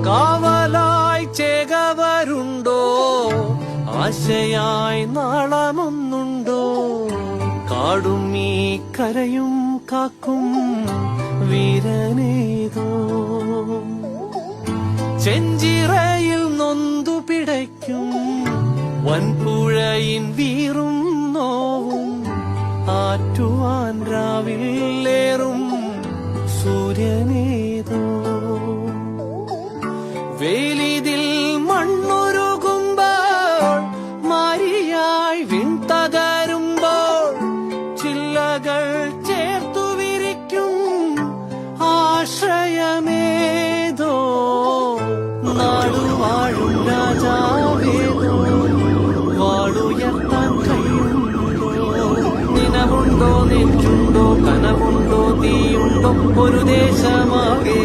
കാവലായി ചേകവരുണ്ടോ, ആശയായി നാളമൊന്നുണ്ടോ? കാടും ഈ കരയും കാക്കും വീരനേതോ. ചെഞ്ചിറയിൽ നൊന്തു പിടയ്ക്കും വൻപുഴയിൻ വീറും നോവും, ആറ്റുവാൻ രാവിലേറും സൂര്യനേതോ. വേലിതിൽ മണ്ണുരുകുമ്പോൾ മാരിയായി വിൺതകരുമ്പോൾ, ചില്ലകൾ ചേർത്തു വിരിക്കും ആശ്രയമേതോ. നാടുവാഴും രാജാവേതോ, വാളുയർത്താൻ കഴിയുണ്ടോ? നിനവുണ്ടോ, നെഞ്ചുണ്ടോ, കനവുണ്ടോ, തീയുണ്ടോ, ഒരു ദേശമാകെ